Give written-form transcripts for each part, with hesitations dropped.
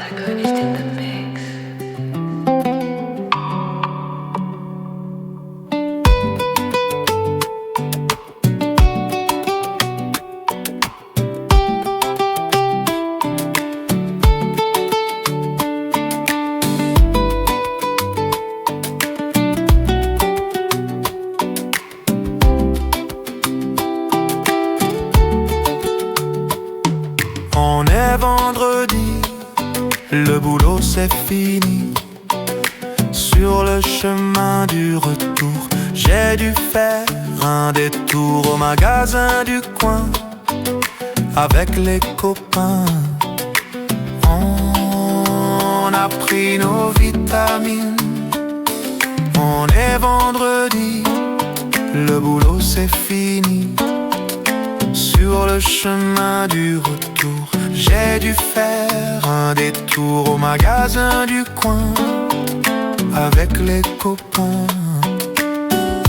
Antagonist in the mix. On est vendredi, le boulot c'est fini. Sur le chemin du retour, j'ai dû faire un détour au magasin du coin avec les copains. On a pris nos vitamines. On est vendredi, le boulot c'est fini. Sur le chemin du retour, j'ai dû faire un détour au magasin du coin avec les copains.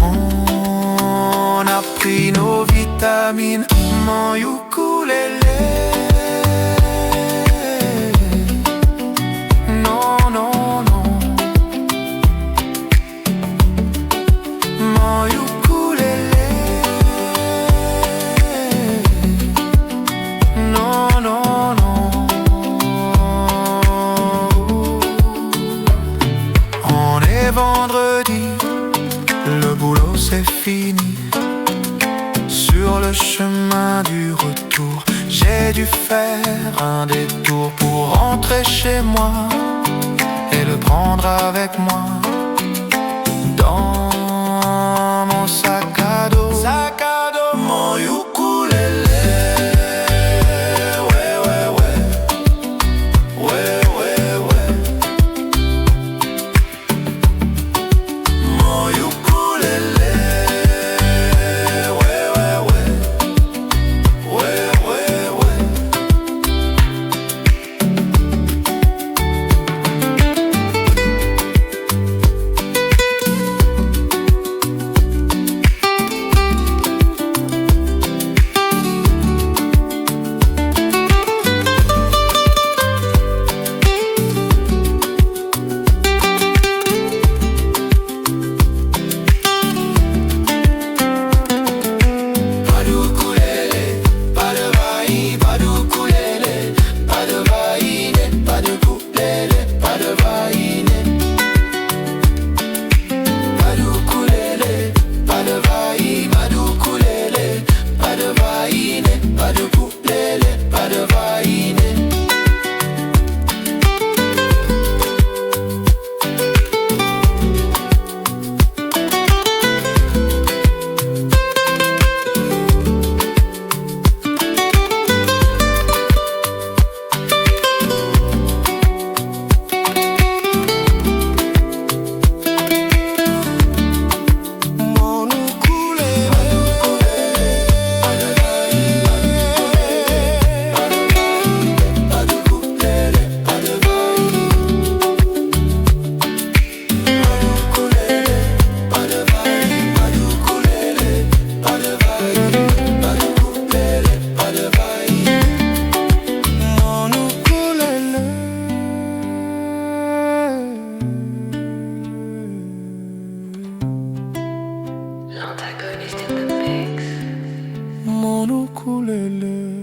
On a pris nos vitamines, mon ukulélé. Non, non, non. Mon ukulélé. Non, non, non. On est vendredi, le boulot c'est fini. Sur le chemin du retour, j'ai dû faire un détour pour rentrer chez moi et le prendre avec moi dans mon sac à dos. Sac à dos, mon ukulélé. Ouais, ouais, ouais. Ouais, ouais, ouais. Mon ukulélé. Ouais, ouais, ouais. Ouais, ouais, ouais. Pas d'ukulélé, pas de vaï, pas d'ukulélé, pas de vaïné, pas de ukulélé, pas de vaïné. Pas d'ukulélé, pas de vaï, pas d'ukulélé, pas de vaïné, pas de ukulélé, pas de vaïné. Mon ukulélé. Pas de ukulélé, pas de vaï. Pas de vaï, pas de ukulélé, pas de vaï. Pas de ukulélé, pas de vaï. Mon ukulélé. Antagonist in the mix. Mon ukulélé.